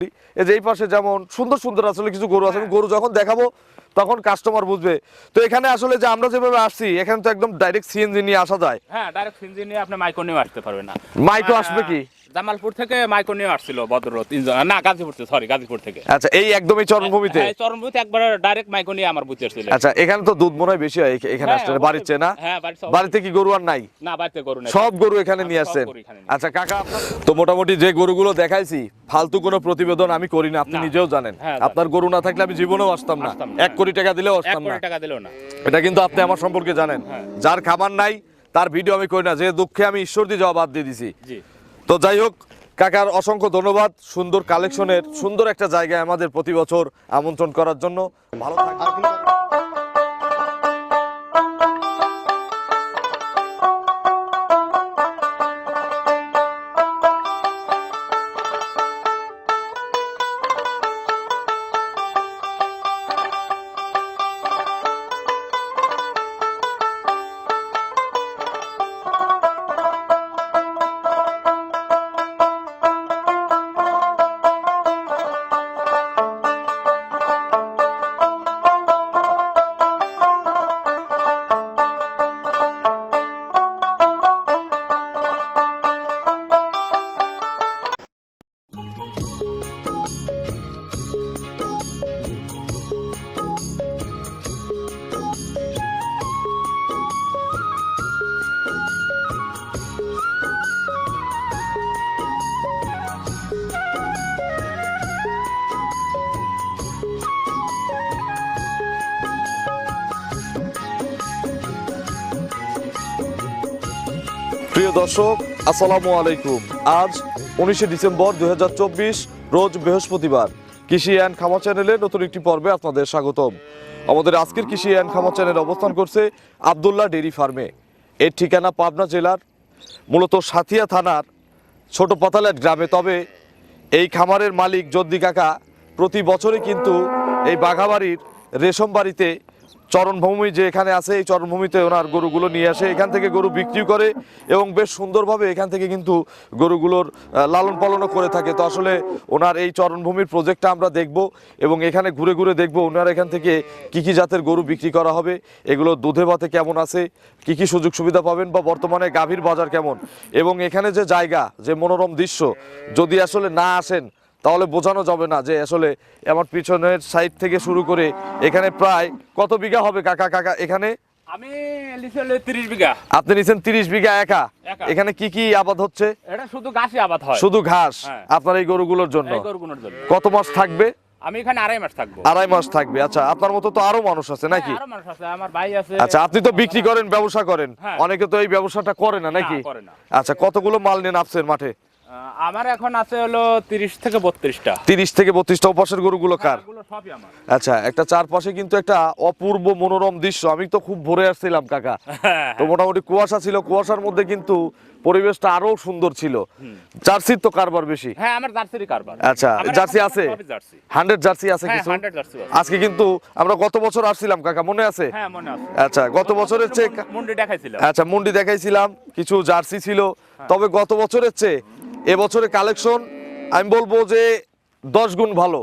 এই যে এই পাশে যেমন সুন্দর সুন্দর আসলে কিছু গরু আছে, গরু যখন দেখাবো তখন কাস্টমার বুঝবে। তো এখানে আসলে যে আমরা যেভাবে আসছি এখানে তো একদম ডাইরেক্ট সিএনজি নিয়ে আসা যায়। হ্যাঁ, ডাইরেক্ট সিএনজি নিয়ে আপনি মাইক্রো নিয়ে আসতে পারবেন না। মাইক্রো আসবে কি? জামালপুর থেকে মাইক্রো নিয়ে আসছিল বদর তিনজন, না গাজীপুর থেকে, সরি গাজীপুর থেকে। আচ্ছা, এই একদমই চরণভূমিতে? হ্যাঁ, চরণভূমিতে একবার ডাইরেক্ট মাইক্রো নিয়ে আমার বুঝতে আসছিল। আচ্ছা, এখানে তো দুধ মনে হয় বেশি হয় এখানে হ্যাঁ, আসলে বাড়িতে না? হ্যাঁ, বাড়িতে কি গরু আর নাই? না, বাড়িতে গরু নাই, সব গরু এখানে নিয়ে আসছেন। আচ্ছা কাকা, তো মোটামুটি যে গরুগুলো দেখাইছি ফালতু কোনো প্রতিবেদন আমি করি না, আপনি নিজেও জানেন। আপনার গরু না থাকলে আমি জীবনেও আসতাম না, 1 কোটি টাকা দিলেও আসতাম না। 1 কোটি টাকা দিলেও না। এটা কিন্তু আপনি আমার সম্পর্কে জানেন। যার খাবার নাই তার ভিডিও আমি করি না, যে দুঃখে আমি ঈশ্বর দিয়ে যাওয়া বাদ দিয়ে দিছি। তো যাই হোক, কাকার অসংখ্য ধন্যবাদ সুন্দর কালেকশনের সুন্দর একটা জায়গায় আমাদের প্রতি বছর আমন্ত্রণ করার জন্য। ভালো থাকবেন। প্রিয় দর্শক, আসসালামু আলাইকুম। আজ 19শে ডিসেম্বর 2024, রোজ বৃহস্পতিবার। কৃষি অ্যান্ড খামার চ্যানেলের নতুন একটি পর্বে আপনাদের স্বাগতম। আমাদের আজকের কৃষি অ্যান্ড খামার চ্যানেল অবস্থান করছে আব্দুল্লাহ ডেইরি ফার্মে। এর ঠিকানা পাবনা জেলার মূলত সাথিয়া থানার ছোট পাতালেট গ্রামে। তবে এই খামারের মালিক জদ্দি কাকা প্রতি বছরই কিন্তু এই বাঘাবাড়ির রেশম বাড়িতে চরণভূমি যে এখানে আছে, এই চরণভূমিতে ওনার গরুগুলো নিয়ে আসে, এখান থেকে গরু বিক্রি করে এবং বেশ সুন্দরভাবে এখান থেকে কিন্তু গরুগুলোর লালন পালনও করে থাকে। তো আসলে ওনার এই চরণভূমির প্রজেক্টটা আমরা দেখব এবং এখানে ঘুরে ঘুরে দেখব ওনার এখান থেকে কি কি জাতের গরু বিক্রি করা হবে, এগুলো দুধে ভাতে কেমন আছে, কি কি সুযোগ সুবিধা পাবেন, বা বর্তমানে গাভীর বাজার কেমন, এবং এখানে যে জায়গা, যে মনোরম দৃশ্য, যদি আসলে না আসেন তাহলে বোঝানো যাবে না যে আসলে আমার পিছনের সাইড থেকে শুরু করে এখানে প্রায় কত বিঘা হবে কাকা এখানে? আমি লিখলে 30 বিঘা। আপনি নিছেন 30 বিঘা একা? এখানে কি কি আবাদ হচ্ছে? এটা শুধু ঘাসই আবাদ হয়। শুধু ঘাস? আপনার এই গরুগুলোর জন্য? কত মাস থাকবে? আমি এখানে 2.5 মাস থাকবো। 2.5 মাস থাকবে। আচ্ছা, আপনার মতো তো আরো মানুষ আছে নাকি? আরো মানুষ আছে, আমার ভাই আছে। আচ্ছা, আপনি তো বিক্রি করেন, ব্যবসা করেন, অনেকে তো এই ব্যবসাটা করে না নাকি? আচ্ছা, কতগুলো মাল নিয়ে নামছেন মাঠে? আমার এখন আছে হলো 30 থেকে 32টা। 30 থেকে 32টা। ওপাশের গরুগুলো কার? সবই আমার। আচ্ছা, একটা চারপাশে কিন্তু একটা অপূর্ব মনোরম দৃশ্য। আমি তো খুব ভোরে আসছিলাম কাকা, তো মোটামুটি কুয়াশা ছিল, কুয়াশার মধ্যে কিন্তু পরিবেশটা আরো সুন্দর ছিল। জার্সির তো কারবার বেশি? হ্যাঁ, আমার জার্সিরই কারবার। আচ্ছা, জার্সি আছে? 100 জার্সি আছে কিছু? আজকে কিন্তু আমরা গত বছর আসছিলাম কাকা, মনে আছে? হ্যাঁ, মনে আছে। আচ্ছা, গত বছরের চেয়ে মুন্ডি দেখাইছিলাম। আচ্ছা, মুন্ডি দেখাইছিলাম, কিছু জার্সি ছিল। তবে গত বছরের চেয়ে এবছরের কালেকশন আমি বলবো যে 10 গুণ ভালো।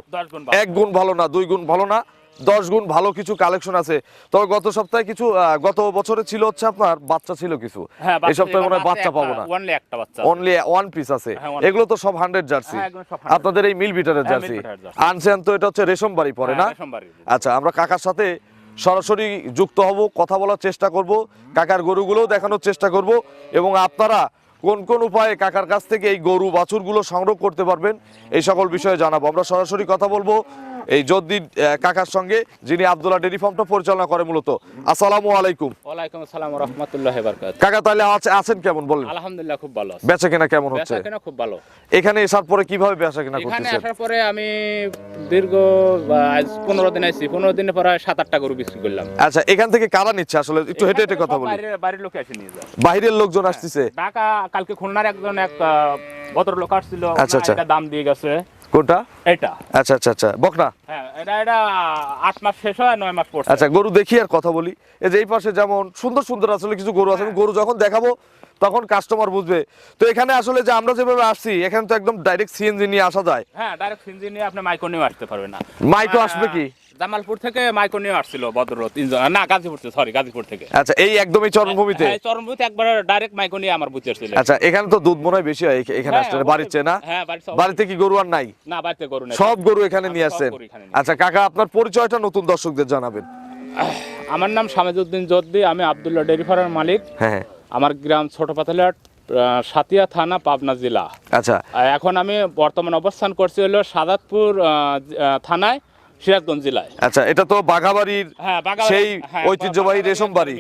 1 গুণ ভালো না, 2 গুণ ভালো না, 10 গুণ ভালো কিছু কালেকশন আছে। তবে গত সপ্তাহে কিছু, গত বছরে ছিল হচ্ছে আপনার বাচ্চা ছিল কিছু, এই সপ্তাহে মনে হয় বাচ্চা পাবো না, অনলি 1 পিস আছে। এগুলো তো সব 100 জার্সি? আপনাদের এই মিল বিটারের জার্সি আনছেন তো? এটা হচ্ছে রেশম বাড়ি পড়ে না? আচ্ছা, আমরা কাকার সাথে সরাসরি যুক্ত হব, কথা বলার চেষ্টা করব, কাকার গরুগুলোও দেখানোর চেষ্টা করব, এবং আপনারা কোন কোন উপায়ে কাকার কাছ থেকে এই গরু বাছুরগুলো সংগ্রহ করতে পারবেন এই সকল বিষয়ে জানাবো। আমরা সরাসরি কথা বলবো এই জদ্দি কাকার সঙ্গে, যিনি আব্দুল্লাহ ডেইরি ফার্মটা পরিচালনা করে মূলত। আসসালামু আলাইকুম। ওয়ালাইকুম আসসালাম ওয়া রাহমাতুল্লাহি ওয়া বারাকাতুহু। কাকা তাহলে আছেন কেমন বলেন? আলহামদুলিল্লাহ, খুব ভালো আছি। বেচা কেনা কেমন হচ্ছে? বেচা কেনা খুব ভালো। এখানে আসার পরে কিভাবে বেচা কেনা করতেছেন? এখানে আসার পরে আমি দীর্ঘ আজ 15 দিন আইছি, 15 দিনে পরে 7-8টা গরু বিক্রি করলাম। আচ্ছা, এখান থেকে কারা নিচ্ছে আসলে? একটু হেঁটে হেঁটে কথা বলি। বাইরের লোক এসে নিয়ে যায়। বাইরের লোকজন আসতেছে? ঢাকা, কালকে খুলনার এক ভদ্রলোক আসছিল, এটা দাম দিয়ে গেছে। কোনটা এটা? আচ্ছা আচ্ছা আচ্ছা, বকনা। হ্যাঁ, এটা 8 মাস শেষ হয়, 9 মাস পড়ছে। আচ্ছা, গরু দেখি আর কথা বলি। এই যে এই পাশে যেমন সুন্দর সুন্দর আসলে কিছু গরু আছে, গরু যখন দেখাবো তখন কাস্টমার বুঝবে। তো এখানে আসলে যে আমরা যেভাবে আসছি এখানে তো একদম ডাইরেক্ট সিএনজি নিয়ে আসা যায়। হ্যাঁ, ডাইরেক্ট সিএনজি নিয়ে আপনি মাইক্রো নিয়ে আসতে পারবেন না। মাইক্রো আসবে কি? জামালপুর থেকে মাইক্রো নিয়ে আসছিল ভদ্রলোক তিনজন, না গাজীপুর থেকে। আচ্ছা, এই একদমই চরমভূমিতে? হ্যাঁ, চরমভূমিতে একবার ডাইরেক্ট মাইক্রো নিয়ে আমার বুঝতে আসছিল। আচ্ছা, এখানে তো দুধ মনে হয় বেশি হয় এখানে হ্যাঁ, আসলে, বাড়ির চেয়ে না? হ্যাঁ, বাড়িতে কি গরু আর নাই? না, বাড়িতে গরু নেই, সব গরু এখানে আমি নিয়ে সব আসছেন। গরু এখানে নিয়ে আচ্ছা কাকা, আপনার পরিচয়টা নতুন দর্শকদের জানাবেন। আমার নাম শামেজউদ্দিন জদ্দি, আমি আব্দুল্লাহ ডেয়ারি ফার্মের মালিক। হ্যাঁ। আমার গ্রাম ছোট পাতালিহাট, সাতিয়া থানা, পাবনা জেলা। আচ্ছা, এখন আমি বর্তমান অবস্থান করছি হলো সাদাতপুর থানায়, সিরাজগঞ্জ জেলায়। আচ্ছা, এটা তো বাঘাবাড়ির সেই ঐতিহ্যবাহী রেশম বাড়ি।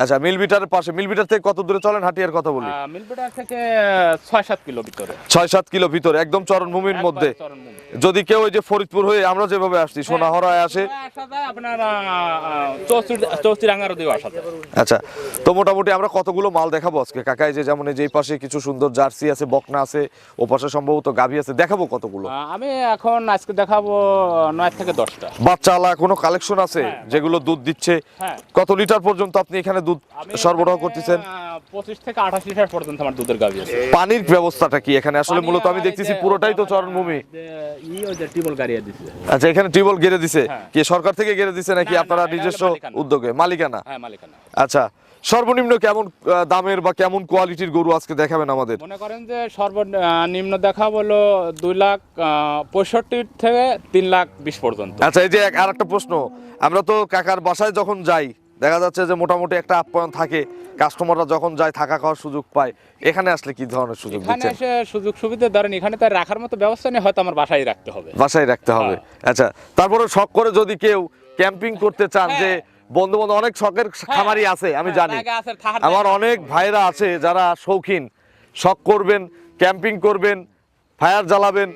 আচ্ছা, মিলবিটারের পাশে। মিলবিটার থেকে কত দূরে চলেন হাটিয়ার কথা বলি? মিলবিটার থেকে 6-7 কিলো ভিতরে। 6-7 কিলো ভিতরে, একদম চরণভূমির মধ্যে। যদি কেউ ওই যে ফরিদপুর হয়ে আমরা যেভাবে আসছি সোনাহরায় আসে, আপনার চৌচিরাঙ্গারও দিয়েও আসা যায়। আচ্ছা, তো মোটামুটি আমরা কতগুলো মাল দেখাবো আজকে কাকা? এই যে যেমন এই যে পাশে কিছু সুন্দর জার্সি আছে, বকনা আছে, ও পাশে সম্ভবত গাভী আছে, দেখাবো কতগুলো? আমি এখন আজকে দেখাবো 9 থেকে 10টা। বাচ্চাওয়ালা কোনো কালেকশন আছে যেগুলো দুধ দিচ্ছে? হ্যাঁ। কত লিটার পর্যন্ত আপনি এখানে দুধ সরবরাহ করতেছেন? 25 থেকে 28 লিটার পর্যন্ত আমার দুধের গাভী আছে। পানির ব্যবস্থাটা কি এখানে? আসলে মূলত আমি দেখতেছি পুরোটাই তো চরণভূমি। টিউবওয়েল গাড়িয়ে দিছে। আচ্ছা, এখানে টিউবওয়েল গেড়ে দিছে? হ্যাঁ। কি সরকার থেকে গেড়ে দিছে নাকি না, আপনারা এটা হলো নিজস্ব মালিকানা। উদ্যোগে? মালিকানা? হ্যাঁ, মালিকানা। আচ্ছা, সর্বনিম্ন কেমন দামের বা কেমন কোয়ালিটির গরু আজকে দেখাবেন আমাদের? মনে করেন যে সর্বনিম্ন দেখা হলো 2,65,000 থেকে 3,20,000 পর্যন্ত। আচ্ছা, এই যে আর একটা প্রশ্ন, আমরা তো কাকার বাসায় যখন যাই দেখা যাচ্ছে যে মোটামুটি একটা আপ্যায়ন থাকে, কাস্টমাররা যখন যায় থাকা খাওয়ার সুযোগ পায়। এখানে আসলে কি ধরনের সুযোগ এখানে দিচ্ছেন? এসে সুযোগ সুবিধা ধরেন এখানে তার রাখার মতো ব্যবস্থা নেই, হয়তো আমার বাসায় রাখতে হবে। বাসায় রাখতে হবে। আচ্ছা, তারপরে শখ করে যদি কেউ ক্যাম্পিং করতে চান, যে বন্ধু বান্ধব অনেক শখের খামারি আছে আমি জানি, আমার অনেক ভাইরা আছে যারা শৌখিন, শখ করবেন, ক্যাম্পিং করবেন, ফায়ার জ্বালাবেন,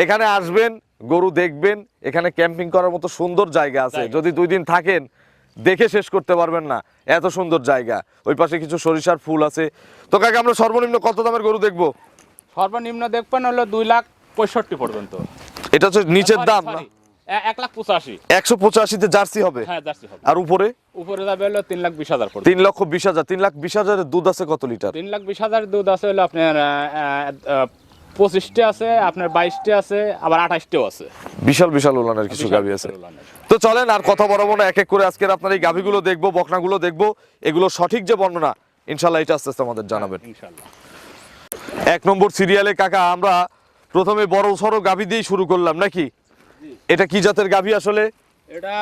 এখানে আসবেন, গরু দেখবেন। এখানে ক্যাম্পিং করার মতো সুন্দর জায়গা আছে, যদি 2 দিন থাকেন দেখে শেষ করতে পারবেন না, এত সুন্দর জায়গা। ওই পাশে কিছু সরিষার ফুল আছে। তো কাকা, আমরা সর্বনিম্ন কত দামের গরু দেখবো? সর্বনিম্ন দেখবেন হলো 2,65,000 পর্যন্ত। এটা হচ্ছে নিচের দাম না? 1,85,000। 185-তে জার্সি হবে? হ্যাঁ, জার্সি হবে। আর উপরে উপরে যাবে হলো 3,20,000 পর্যন্ত। 3,20,000। 3,20,000 দুধ আছে কত লিটার? 3,20,000 দুধ আছে হলো আপনার 25টা আছে, আপনার 22টা আছে, আবার 28টাও আছে। বিশাল বিশাল উলানের কিছু গাভী আছে। তো চলেন আর কথা বলবো না, এক এক করে আজকের আপনার এই গাভীগুলো দেখবো, বকনাগুলো দেখবো, এগুলো সঠিক যে বর্ণনা ইনশাল্লাহ এটা আস্তে আস্তে আমাদের জানাবেন। ইনশাআল্লাহ। 1 নম্বর সিরিয়ালে কাকা আমরা প্রথমে বড় সড়ো গাভী দিয়েই শুরু করলাম নাকি? এটা কি জাতের গাভী আসলে? এটা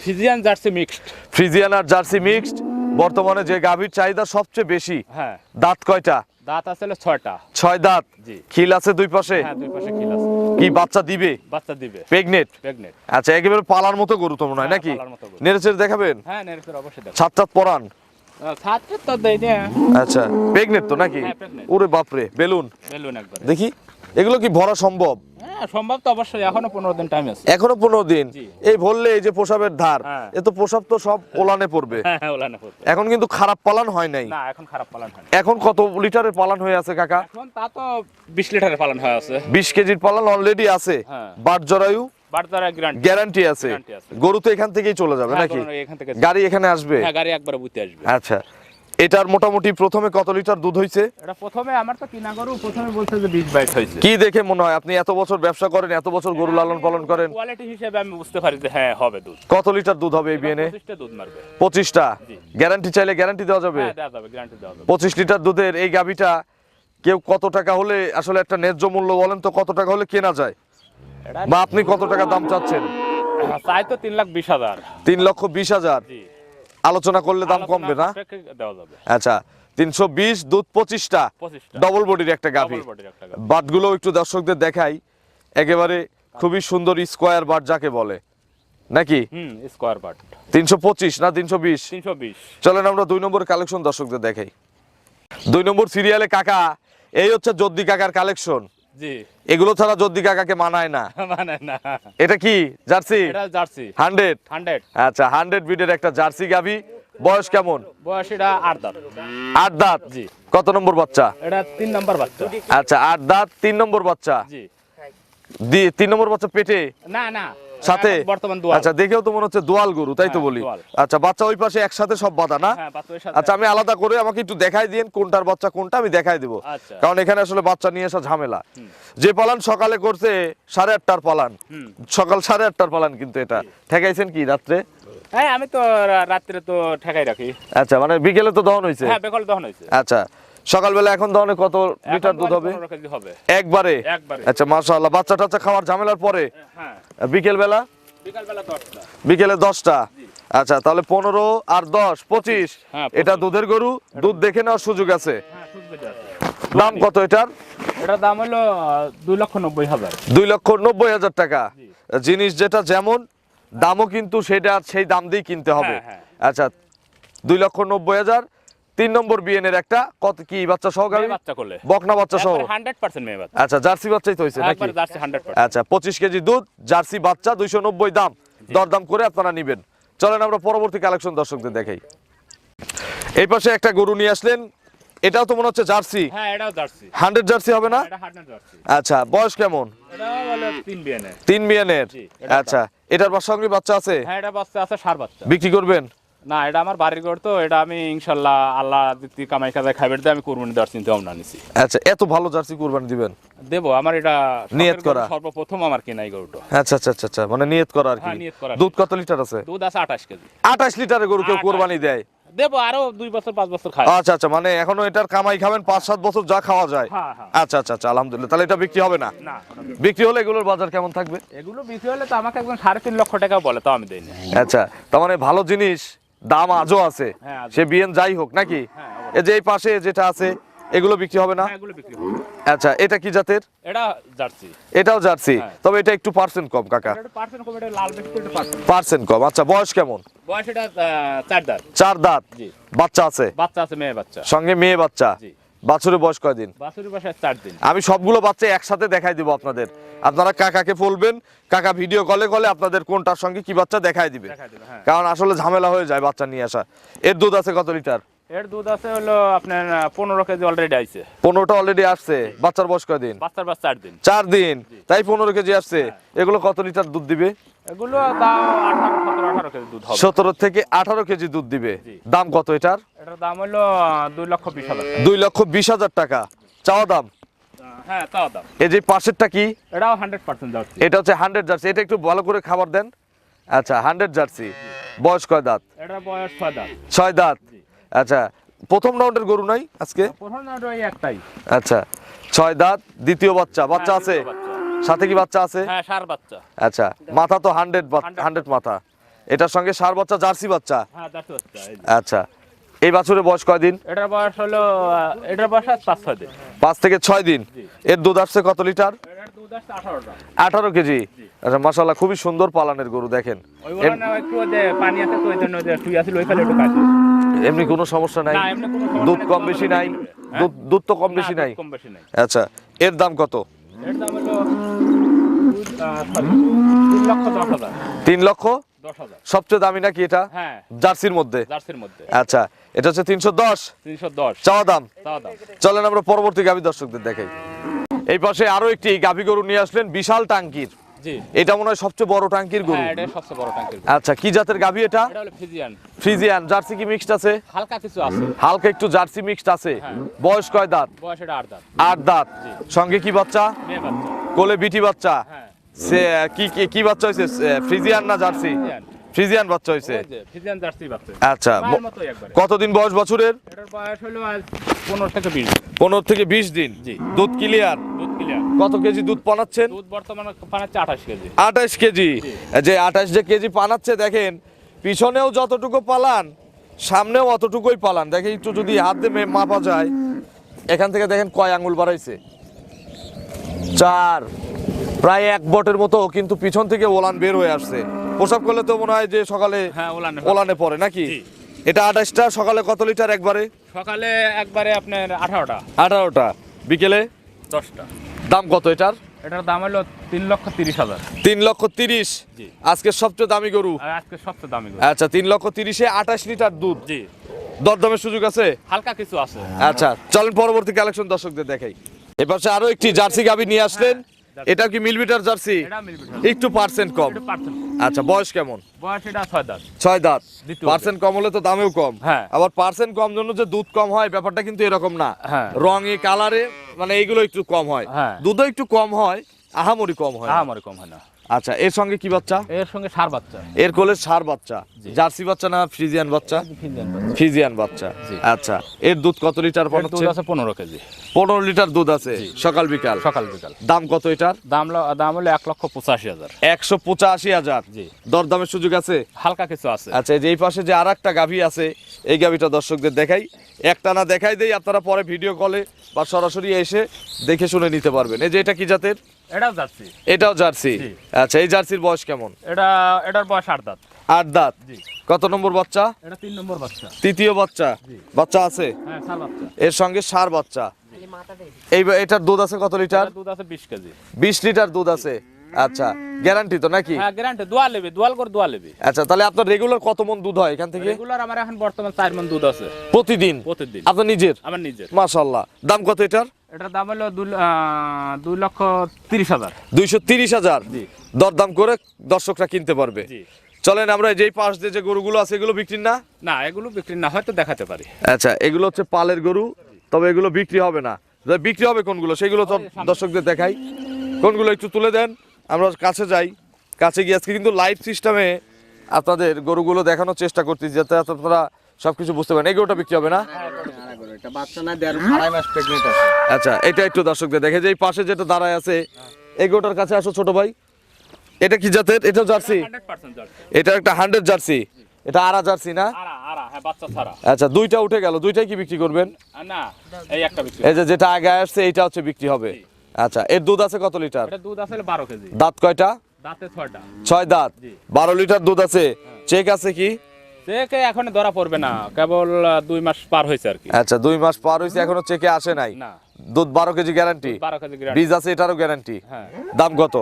ফ্রিজিয়ান জার্সি মিক্সড। ফ্রিজিয়ান আর জার্সি মিক্সড। বর্তমানে যে গাভীর চাহিদা সবচেয়ে বেশি। হ্যাঁ। দাঁত কয়টা? দাঁত আছে হলো 6টা। 6 দাঁত। জি। খিল আছে 2 পাশে? হ্যাঁ, 2 পাশে খিল আছে। কি বাচ্চা দিবে? বাচ্চা দিবে। প্রেগনেন্ট? প্রেগনেন্ট। আচ্ছা, একেবারে পালার মতো গরু তো মনে হয় নাকি? পালার মতো গরু। নেড়েচেড়ে দেখাবেন? হ্যাঁ, নেড়েচেড়ে অবশ্যই দেখাবো। ছাত পরান? ছাত্র তো দেই না। আচ্ছা, প্রেগনেন্ট তো নাকি? হ্যাঁ, pregnant। ওরে বাপরে, বেলুন বেলুন একবার। দেখি এগুলো কি ভরা সম্ভব? হ্যাঁ, সম্ভব তো অবশ্যই, এখনো 15 দিন টাইম আছে। এখনো 15 দিন? জি। এই বললে এই যে প্রসাবের ধার, হ্যাঁ। এ তো প্রসাব তো সব ওলানে পড়বে। হ্যাঁ, ওলানে পড়বে। এখন কিন্তু খারাপ পালান হয় নাই। না, এখন খারাপ পালন হয় না। এখন কত লিটারের পালান হয়ে আছে কাকা? এখন তা তো 20 লিটারের পালন হয়ে আছে। 20 কেজির পালান অলরেডি আছে। হ্যাঁ। বাট জরায়ু বাড়তারা গ্যারান্টি। গ্যারান্টি আছে। Guarantee আছে। গরু তো এখান থেকেই চলে যাবে হ্যাঁ, নাকি? গরু এখান থেকে। গাড়ি এখানে আসবে? হ্যাঁ, গাড়ি একবার বুঝতে আসবে। আচ্ছা, এটার মোটামুটি প্রথমে কত লিটার দুধ হইছে? এটা প্রথমে আমার তো কিনা গরু, প্রথমে বলছে যে 20-22 হয়েছে। কি দেখে মনে হয় আপনি এত বছর ব্যবসা করেন, এত বছর গরু লালন পালন করেন, কোয়ালিটি হিসেবে আমি বুঝতে পারি যে হ্যাঁ হবে দুধ। কত লিটার দুধ হবে এই বিয়েনে? 25টা দুধ মারবে। 25টা? জি। গ্যারান্টি চাইলে গ্যারান্টি দেওয়া যাবে? হ্যাঁ, দেওয়া যাবে, গ্যারান্টি দেওয়া যাবে। 25 লিটার দুধের এই গাভীটা কেউ কত টাকা হলে আসলে একটা ন্যায্য মূল্য বলেন তো, কত টাকা হলে কেনা যায় এটা বা আপনি কত টাকা দাম চাচ্ছেন? চাই তো 3,20,000। 3,20,000? জি। আলোচনা করলে দাম কমবে না? সাপেক্ষে দেওয়া যাবে। আচ্ছা, 320, দুধ 25টা, 25টা। ডবল বডির একটা গাভী। Double body র একটা গাভী। বাটগুলো একটু দর্শকদের দেখাই, একেবারে খুবই সুন্দর স্কোয়ার বাট যাকে বলে নাকি? Square but. 325 না 320? 320। চলেন আমরা 2 নম্বর কালেকশন দর্শকদের দেখাই। 2 নম্বর সিরিয়ালে কাকা এই হচ্ছে জদ্দি কাকার কালেকশন। জি। এগুলো ছাড়া জদ্দি কাকাকে মানায় না। মানে না। এটা কি জার্সি? এটা জার্সি 100? 100। আচ্ছা, 100 ব্রিডের একটা জার্সি গাভী। বয়স কেমন? বয়স এটা 8 দাঁত। 8 দাঁত? জি। কত নম্বর বাচ্চা? এটা 3 নাম্বার বাচ্চা। আচ্ছা, 8 দাঁত 3 নম্বর বাচ্চা। জি। 3 নম্বর বাচ্চা পেটে? না না, সাথে এখন বর্তমান দোয়াল। আচ্ছা, দেখেও তো মনে হচ্ছে দোয়াল গরু, তাই তো হ্যাঁ, বলি। দোয়াল। আচ্ছা, বাচ্চা ওই পাশে একসাথে সব বাঁধা না? হ্যাঁ, বাচ্চা ওই সাথে। আচ্ছা, আমি আলাদা করে আমাকে একটু দেখাই দিন কোনটার বাচ্চা কোনটা, আমি দেখাই দেবো। আচ্ছা। কারণ এখানে আসলে বাচ্চা নিয়ে আসা ঝামেলা। যে পালান সকালে করছে 8:30টার পালান, সকাল 8:30টার পালান, কিন্তু এটা ঠেকাইছেন কি রাত্রে? হ্যাঁ, আমি তো রাত্রে তো ঠেকাই রাখি। আচ্ছা, মানে বিকেলে তো দহন হয়েছে। হ্যাঁ, বেকল দহন হয়েছে। আচ্ছা, সকালবেলা এখন দহনে কত লিটার দুধ হবে? 15 কেজি হবে একবারে? একবারে। আচ্ছা, মাশাআল্লাহ। বাচ্চা টাচ্চা খাওয়ার ঝামেলার পরে হ্যাঁ, বিকেল বেলা? বিকালবেলা 10টা। বিকেলে 10টা। আচ্ছা, তাহলে 15 আর 10 25। হ্যাঁ, এটা দুধের গরু, দুধ দেখে নেওয়ার সুযোগ আছে। হ্যাঁ, সুযোগ আছে। দাম কত এটার? এটার দাম হলো 2,90,000। 2,90,000 টাকা। জিনিস যেটা যেমন দামও কিন্তু সেটা সেই দাম দিয়ে কিনতে হবে। হ্যাঁ। আচ্ছা, 2,90,000। 3 নম্বর বিএনের একটা কত কি বাচ্চা সহকারে? মেয়ে বাচ্চা করলে বকনা বাচ্চা সহ? 100% মেয়ে বাচ্চা। আচ্ছা, জার্সি বাচ্চাই তো হইছে নাকি? একবারে জার্সি 100%। আচ্ছা, 25 কেজি দুধ, জার্সি বাচ্চা, 290 দাম। দরদাম করে আপনারা নেবেন। চলেন আমরা পরবর্তী কালেকশন দর্শকদের দেখাই। এই পাশে একটা গরু নিয়ে আসলেন, এটাও তো মনে হচ্ছে জার্সি। হ্যাঁ, এটাও জার্সি। 100 জার্সি হবে না? এটা 100 জার্সি। আচ্ছা, বয়স কেমন? এটাও বলে 3 বিয়ানের। 3 বিয়ানের? জি, এটা আচ্ছা, এটার সঙ্গে বাচ্চা আছে? হ্যাঁ, এটা বাচ্চা আছে, সার বাচ্চা। বিক্রি করবেন? না, এটা আমার বাড়ির ঘর, তো এটা আমি ইনশাআল্লাহ আল্লাহ যদি কামাই কাজায় খাইবে দিয়ে আমি কুরবানি দেওয়ার চিন্তা ভাবনা নিছি। আচ্ছা, এত ভালো জার্সি কুরবানি দিবেন? দেবো, আমার এটা নিয়ত শখের করা। গরু, সর্বপ্রথম আমার কেনাই গরুটা। আচ্ছা আচ্ছা আচ্ছা আচ্ছা, মানে নিয়ত করা আর কি। হ্যাঁ, নিয়ত করা। দুধ কত লিটার আছে? দুধ আছে 28 কেজি। 28 লিটারের গরু কেউ 28 কুরবানি দেয়? দেবো, আরো 2 বছর 5 বছর খাই। আচ্ছা আচ্ছা, মানে এখনো এটার কামাই খাবেন 5-7 বছর যা খাওয়া যায়। হ্যাঁ, হ্যাঁ। আচ্ছা আচ্ছা আচ্ছা, আলহামদুলিল্লাহ। তাহলে এটা বিক্রি হবে না? না, বিক্রি হলে এগুলোর বাজার কেমন থাকবে? এগুলো বিক্রি হলে তো আমাকে একদম 3.5 লক্ষ টাকা বলে, তো আমি দেই না। আচ্ছা, তার মানে ভালো জিনিস দাম আজও আছে। হ্যাঁ, আজও। সে বিএন যাই হোক নাকি? হ্যাঁ, এই যে এই পাশে যেটা আছে এগুলো বিক্রি হবে না? হ্যাঁ, এগুলো বিক্রি হবে। আচ্ছা, এটা কি জাতের? এটা জার্সি। এটাও জার্সি, হ্যাঁ। তবে এটা একটু পার্সেন্ট কম কাকা। এটা পার্সেন্ট কম, এটা লাল বেশি, এটা পার্সেন্ট। পার্সেন্ট কম। আচ্ছা, বয়স কেমন? বয়স এটা 4 দাঁত। 4 দাঁত। জি। বাচ্চা আছে? বাচ্চা আছে, মেয়ে বাচ্চা। সঙ্গে মেয়ে বাচ্চা। জি। বাছুরের বয়স কয়দিন? বাছুরের বয়স 4 দিন। আমি সবগুলো বাচ্চা একসাথে দেখাই দিব আপনাদের। আপনারা কাকাকে বলবেন, কাকা ভিডিও কলে কলে কোনটার সঙ্গে কি বাচ্চা দেখাই দিবে। দেখাই দেবে, হ্যাঁ। কারণ আসলে ঝামেলা হয়ে যায় বাচ্চা নিয়ে আসা। এর দুধ আছে কত লিটার? এর দুধ আছে হলো আপনার 15 কেজি অলরেডি আইছে। 15টা অলরেডি আসছে। বাচ্চার বয়স কয়দিন? বাচ্চার বাচ্চা 4 দিন। 4 দিন, তাই 15 কেজি আসছে। এগুলো কত লিটার দুধ দিবে? এগুলো দাম 18 কেজি দুধ হবে। 17 থেকে 18 কেজি দুধ দিবে। জি। দাম কত এটার? এটার দাম হলো 2,20,000 টাকা। 2,20,000 টাকা চাওয়া দাম। হ্যাঁ, তাও দাম। এই যে পাশেরটা কি? এটাও 100% জার্সি। এটা হচ্ছে 100 জার্সি। এটা একটু ভালো করে খাবার দেন। আচ্ছা, 100 জার্সি। বয়স কয় দাঁত? এটার বয়স 6 দাঁত। 6 দাঁত। আচ্ছা, প্রথম রাউন্ডের গরু নাই আজকে? প্রথম নাটো এই একটাই। আচ্ছা, 6 দাঁত, দ্বিতীয় বাচ্চা। বাচ্চা হ্যাঁ, আছে? দ্বিতীয় বাচ্চা। সাথে কি বাচ্চা আছে? হ্যাঁ, সার বাচ্চা। আচ্ছা, মাথা তো 100 মাথা। এটার সঙ্গে সার বাচ্চা, জার্সি বাচ্চা। হ্যাঁ, জার্সি বাচ্চা। এই যে। আচ্ছা, এই বাছুরের বয়স কয়দিন? এটার বয়স হলো এটার বয়স 5-6 দিন। 5 থেকে 6 দিন। এর দুধ আসছে কত লিটার? এটার দুধ আসছে 18টা। 18 কেজি। আচ্ছা, মাশাআল্লাহ, খুবই সুন্দর পালানের গরু দেখেন। ওইগুলো না একটু যে পানি আছে, তো ওইজন্য যে শুই আছিল ওইখানে একটু কাছে। এমনি কোনো সমস্যা নাই? না, এমনি কোনো সমস্যা দুধ নেই, কম বেশি নাই? হ্যাঁ? দুধ তো কম না, বেশি দুধ নাই? কম বেশি নাই। আচ্ছা, এর দাম কত? এর দাম হলো 3,10,000। 3,10,000? সবচেয়ে দামি নাকি এটা হ্যাঁ, জার্সির মধ্যে? জার্সির মধ্যে। আচ্ছা, এটা হচ্ছে 310 310 চাওয়া দাম। তাও দাম। চলেন আমরা পরবর্তী গাভী দর্শকদের দেখাই। এই পাশে আরো একটি গাভী গরু নিয়ে আসলেন, বিশাল টাঙ্কির। জি। এটা মনে হয় সবচেয়ে বড় টাঙ্কির গরু। হ্যাঁ, এটা সবচেয়ে বড় ট্যাঙ্কের। আচ্ছা, কি জাতের গাভী এটা? এটা হলো ফিজিয়ান। ফ্রিজিয়ান। জার্সি কি মিক্সড আছে? হালকা কিছু আছে। হালকা একটু জার্সি মিক্সড আছে। হ্যাঁ। বয়স কয় দাঁত? বয়স এটা 8 দাঁত। 8 দাঁত। সঙ্গে কি বাচ্চা? মেয়ে বাচ্চা। কোলে বিটি বাচ্চা। হ্যাঁ, সে কি বাচ্চা হয়েছে? ফ্রিজিয়ান না জার্সি? ফিজিয়ান। ফ্রিজিয়ান বাচ্চা হয়েছে। ওই যে ফিজিয়ান জার্সি বাচ্চা। আচ্ছা, মায়ের মতোই একবারে। কতদিন বয়স বছরের? এটার বয়স হলো আজ 15 থেকে 20 দিন। 15 থেকে 20 দিন। জি। দুধ ক্লিয়ার? দুধ ক্লিয়ার। কত কেজি দুধ পানাচ্ছেন? দুধ বর্তমানে পানাচ্ছে 28 কেজি। 28 কেজি। যে 28 কেজি পানাচ্ছে দেখেন, পিছনেও যতটুকু পালান সামনেও অতটুকুই পালান। দেখেন একটু যদি হাত দিয়ে মাপা যায়, এখান থেকে দেখেন কয় আঙ্গুল বাড়াইছে? 4, প্রায় 1 বটের মতো, কিন্তু পিছন থেকে ওলান বের হয়ে আসছে। প্রসাব করলে তো মনে হয় যে সকালে হ্যাঁ, ওলানে। ওলানে পড়ে নাকি? জি। এটা 28টা। সকালে কত লিটার একবারে? সকালে একবারে আপনার 18টা। 18টা। বিকেলে 10টা। দাম কত এটার? এটার দাম হলো 3,30,000। 3,30,000। জি। আজকে সবচেয়ে দামি গরু। আর আজকে সবচেয়ে দামি গরু। আচ্ছা, 3,30,000-এ 28 লিটার দুধ। জি। দরদামের সুযোগ আছে? হালকা কিছু আছে। আচ্ছা, চলেন পরবর্তী কালেকশন দর্শকদের দেখাই। এপাশে আরো একটি জার্সি গাভী নিয়ে আসলেন। এটা কি মিলবিটার জার্সি? এটা মিলবিটার। একটু পার্সেন্ট কম। এটা পার্সেন্ট। আচ্ছা, বয়স কেমন? বয়স এটা 6 দাঁত। 6 দাঁত। দ্বিতীয় পার্সেন্ট কম হলে তো দামেও কম। হ্যাঁ। আবার পার্সেন্ট কম জন্য যে দুধ কম হয় ব্যাপারটা কিন্তু এরকম না। হ্যাঁ। রঙে কালারে মানে এইগুলো একটু কম হয়। হ্যাঁ। দুধও একটু কম হয়, আহামরি কম হয় না। আমারই কম হয় না। আচ্ছা, এর সঙ্গে কি বাচ্চা? এর সঙ্গে ষাঁড় বাচ্চা। এর কোলে ষাঁড় বাচ্চা। জার্সি বাচ্চা না ফ্রিজিয়ান বাচ্চা? ফিজিয়ান বাচ্চা। ফ্রিজিয়ান বাচ্চা। জি। আচ্ছা, এর দুধ কত লিটার পান এর দুধ হচ্ছে? আছে 15 কেজি। 15 লিটার দুধ আছে সকাল বিকাল। সকাল বিকাল। দাম কত এটার? দাম হলো 1,85,000। 185,000। জি। দরদামের সুযোগ আছে? হালকা কিছু আছে। আচ্ছা, এই যে এই পাশে যে আরেকটা গাভী আছে, এই গাভীটা দর্শকদের দেখাই। একটা না দেখাই দেই, আপনারা পরে ভিডিও কলে বা সরাসরি এসে দেখে শুনে নিতে পারবেন। এই যে এটা কি জাতের? এটাও যাচ্ছি। এটাও জার্সি। জি। আচ্ছা, এই জার্সির বয়স কেমন? এটার বয়স 8 দাঁত। 8 দাঁত। জি। কত নম্বর বাচ্চা? এটা 3 নম্বর বাচ্চা। তৃতীয় বাচ্চা। জি। বাচ্চা আছে? হ্যাঁ, ষাঁড় বাচ্চা। এর সঙ্গে ষাঁড় বাচ্চা। এটার দুধ আছে কত লিটার? এটার দুধ আছে 20 কেজি। 20 লিটার দুধ আছে। আচ্ছা, গ্যারান্টি তো নাকি? হ্যাঁ, গ্যারান্টি। দোয়াল লেবে। আচ্ছা, তাহলে আপনার রেগুলার কত মন দুধ হয় এখান থেকে? রেগুলার আমার এখন বর্তমান 4 মণ দুধ আছে প্রতিদিন? প্রতিদিন। আপনার নিজের? আমার নিজের। মাশাআল্লাহ। দাম কত এটার? এটার দাম হলো 2,30,000। 230,000। জি। দরদাম করে দর্শকরা কিনতে পারবে। জি। চলেন আমরা যেই পাশ দিয়ে যে গরুগুলো আছে এগুলো বিক্রি না? না, এগুলো বিক্রি না, হয়তো দেখাতে পারি। আচ্ছা, এগুলো হচ্ছে পালের গরু, তবে এগুলো বিক্রি হবে না। বিক্রি হবে কোনগুলো সেগুলো তো দর্শকদের দেখাই। কোনগুলো একটু তুলে দেন, আমরা কাছে যাই। কাছে গিয়ে আজকে কিন্তু লাইভ সিস্টেমে আপনাদের গরুগুলো দেখানোর চেষ্টা করতেছি, যাতে আপনারা সবকিছু বুঝতে পারেন। এই গরুটা বিক্রি হবে না? এটা বাচ্চা না, 2.5 মাস প্রেগনেন্ট আছে। আচ্ছা, এটা একটু দর্শকদের দেখে যে এই পাশে যেটা দাঁড়ায় আছে, এই গরুটার কাছে আসো ছোট ভাই। এটা কি জাতের? এটা জার্সি? 100% জার্সি। এটা একটা 100 জার্সি। এটা আরা জার্সি না? হ্যাঁ, বাচ্চা ছাড়া। আচ্ছা, দুইটা উঠে গেল, দুইটাই কি বিক্রি করবেন? না, এই একটা বিক্রি। এই যে যেটা আগে আসছে এইটা হচ্ছে বিক্রি হবে। আচ্ছা, এর দুধ আছে কত লিটার? এটা দুধ আছে 12 কেজি। দাঁত কয়টা? দাঁতে 6টা। 6 দাঁত। জি। 12 লিটার দুধ আছে। চেক আছে কি? চেকে এখন ধরা পড়বে না, কেবল 2 মাস পার হয়েছে আর কি। আচ্ছা, 2 মাস পার হয়েছে, এখনো চেকে আসে নাই। না, দুধ 12 কেজি গ্যারান্টি। 12 কেজি গ্রাম। বীজ আছে এটারও গ্যারান্টি। হ্যাঁ। দাম কত?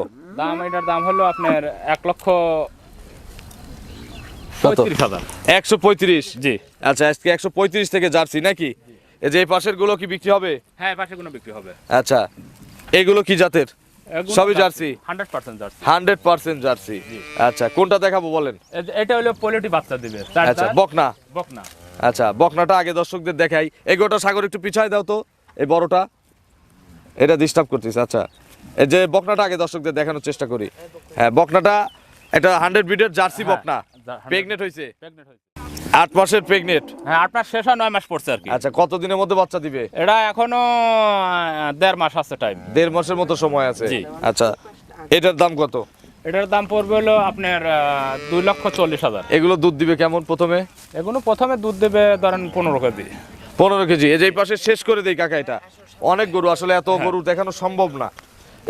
এটার দাম হলো আপনার 1,35,000। 135। জি। আচ্ছা, আজকে 135 থেকে জার্সি নাকি? এই যে এই পাশের গুলো কি বিক্রি হবে? হ্যাঁ, পাশে কোনো বিক্রি হবে। আচ্ছা, এগুলো কি জাতের? এগুলো সবই জার্সি? 100% জার্সি। 100% জার্সি। আচ্ছা, কোনটা দেখাবো বলেন? এটা হলো পোল্ট্রি বাচ্চা দিবে। আচ্ছা, বকনা। বকনা। আচ্ছা, বকনাটা আগে দর্শকদের দেখাই। এগোটা সাগর একটু পিছায় দাও তো, এই বড়টা। এটা ডিস্টার্ব করতেছে। আচ্ছা, এই যে বকনাটা আগে দর্শকদের দেখানোর চেষ্টা করি। হ্যাঁ, বকনাটা এটা 100 ব্রিডের জার্সি বকনা। প্রেগনেন্ট হয়েছে? প্রেগনেন্ট হয়েছে। 8 মাসের প্রেগনেন্ট। হ্যাঁ, 8 মাস শেষ হয়, 9 মাস পড়ছে আর কি। আচ্ছা, কত দিনের মধ্যে বাচ্চা দিবে? এটা এখনো 1.5 মাস আছে টাইম। 1.5 মাসের মতো সময় আছে। জি। আচ্ছা, এটার দাম কত? এটার দাম পড়বে হলো আপনার 2,40,000। এগুলো দুধ দিবে কেমন প্রথমে? এগুলো প্রথমে দুধ দেবে ধরেন 15 কেজি। 15 কেজি। এই যে এই পাশে শেষ করে দেই কাকা, এটা অনেক গরু, আসলে এত গরু দেখানো সম্ভব না।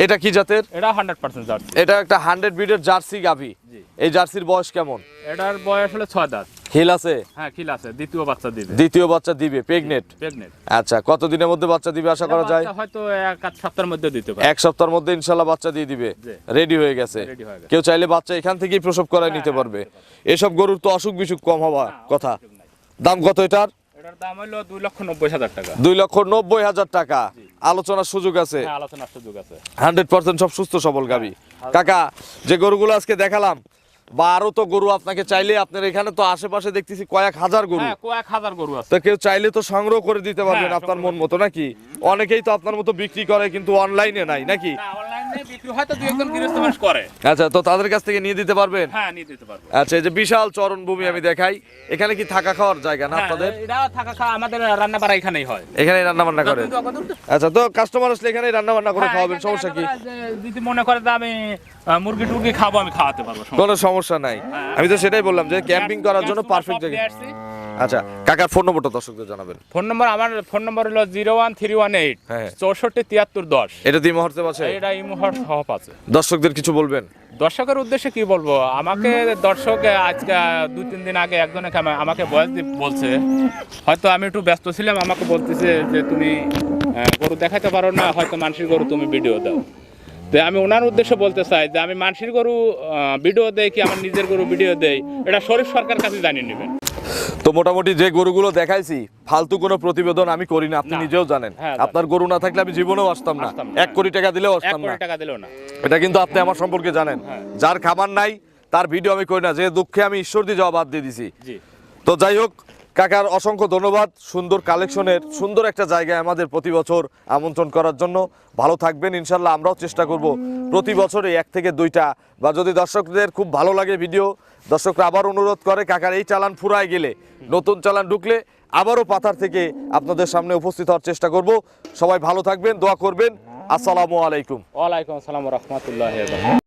এটা কি জাতের? এটা 100% জার্সি। এটা একটা 100 ব্রিডের জার্সি গাভী। জি। এই জার্সির বয়স কেমন? এটার বয়স হলো 6 দাঁত। হিল আছে? হ্যাঁ, খিল আছে। দ্বিতীয় বাচ্চা দিবে। দ্বিতীয় বাচ্চা দিবে, প্রেগনেন্ট। প্রেগনেন্ট। আচ্ছা, কত দিনের মধ্যে বাচ্চা দিবে আশা করা যায়? হয়তো 1 সপ্তাহের মধ্যে দিতে পারে। 1 সপ্তাহের মধ্যে ইনশাআল্লাহ বাচ্চা দিয়ে দিবে। জি। রেডি হয়ে গেছে। রেডি হয়ে গেছে। কেউ চাইলে বাচ্চা এখান থেকেই প্রসব করায় নিতে পারবে। এসব গরুর তো অসুখ বিসুখ কম হওয়া কথা। দাম কত এটার? এটার দাম হলো 2,90,000 টাকা। 2,90,000 টাকা। আলোচনার সুযোগ আছে? হ্যাঁ, আলোচনার সুযোগ আছে। 100% সব সুস্থ সবল গাভী। কাকা, যে গরুগুলো আজকে দেখালাম বা আরো তো গরু আপনাকে চাইলে, আপনার এখানে তো আশেপাশে দেখতেছি কয়েক হাজার গরু। হ্যাঁ, কয়েক হাজার গরু আছে। তো কেউ চাইলে তো সংগ্রহ করে দিতে পারবেন হ্যাঁ, আপনার মন মতো নাকি? অনেকেই তো আপনার মতো বিক্রি করে কিন্তু অনলাইনে নাই নাকি? না, অনলাইনে বিক্রি হয়তো 2-1 গৃহস্থ মানুষ করে। আচ্ছা, তো তাদের কাছ থেকে নিয়ে দিতে পারবেন? হ্যাঁ, নিয়ে দিতে পারবো। আচ্ছা, এই যে বিশাল চরণভূমি আমি দেখাই, এখানে কি থাকা খাওয়ার জায়গা না হ্যাঁ, আপনাদের? এটা থাকা খাওয়া আমাদের রান্না বাড়া এখানেই হয়। এখানেই রান্না বান্না করেন? আচ্ছা, তো কাস্টমার আসলে এখানেই রান্না বান্না করে হ্যাঁ, খাওয়াবেন, এখানে সমস্যা কি? রান্না বাড়া যদি মনে করে যে আমি মুরগি টুরগি খাবো, আমি খাওয়াতে পারবো। কোনো সমস্যা নাই। আমি তো সেটাই বললাম যে ক্যাম্পিং করার জন্য পারফেক্ট জায়গা। আচ্ছা, কাকার ফোন নম্বরটা দর্শকদের জানাবেন। আমার ফোন নম্বর হলো 01318 হ্যাঁ। 647310। এটা দিয়ে মুহূর্তে আছে? এটা এই মুহূর্তে সহপ আছে। দর্শকদের কিছু বলবেন? দর্শকের উদ্দেশ্যে কি বলবো, আমাকে দর্শক আজকে 2-3 দিন আগে একজনে আমাকে বলছে, হয়তো আমি একটু ব্যস্ত ছিলাম, আমাকে বলতেছে যে তুমি গরু দেখাতে পারো না, হয়তো মানুষের গরু তুমি ভিডিও দাও। তো আমি ওনার উদ্দেশ্যে বলতে চাই যে আমি মানুষের গরু ভিডিও দেই কি আমার নিজের গরু ভিডিও দেই, এটা শরীফ সরকার কাছে জানিয়ে নেবেন। তো মোটামুটি যে গরুগুলো দেখাইছি ফালতু কোনো প্রতিবেদন আমি করি না, আপনি না। নিজেও জানেন। হ্যাঁ, আপনার গরু না থাকলে আমি জীবনেও আসতাম না, আসতাম না। 1 কোটি টাকা দিলেও 1 আসতাম না। কোটি টাকা দিলেও না। এটা কিন্তু আপনি আমার সম্পর্কে জানেন। হ্যাঁ। যার খাবার নাই তার ভিডিও আমি করি না, যে দুঃখে আমি ঈশ্বর দিয়ে যাওয়া বাদ দিয়ে দিছি। জি। তো যাই হোক, কাকার অসংখ্য ধন্যবাদ সুন্দর কালেকশনের সুন্দর একটা জায়গায় আমাদের প্রতি বছর আমন্ত্রণ করার জন্য। ভালো থাকবেন, ইনশাল্লাহ আমরাও চেষ্টা করব প্রতি বছরে 1 থেকে 2টা, বা যদি দর্শকদের খুব ভালো লাগে ভিডিও, দর্শকরা আবার অনুরোধ করে কাকার এই চালান ফুরায় গেলে, নতুন চালান ঢুকলে আবারও পাথার থেকে আপনাদের সামনে উপস্থিত হওয়ার চেষ্টা করব। সবাই ভালো থাকবেন, দোয়া করবেন। আসসালামু আলাইকুম। ওয়ালাইকুম আসসালাম ওয়া রাহমাতুল্লাহি ওয়া বারাকাতুহু।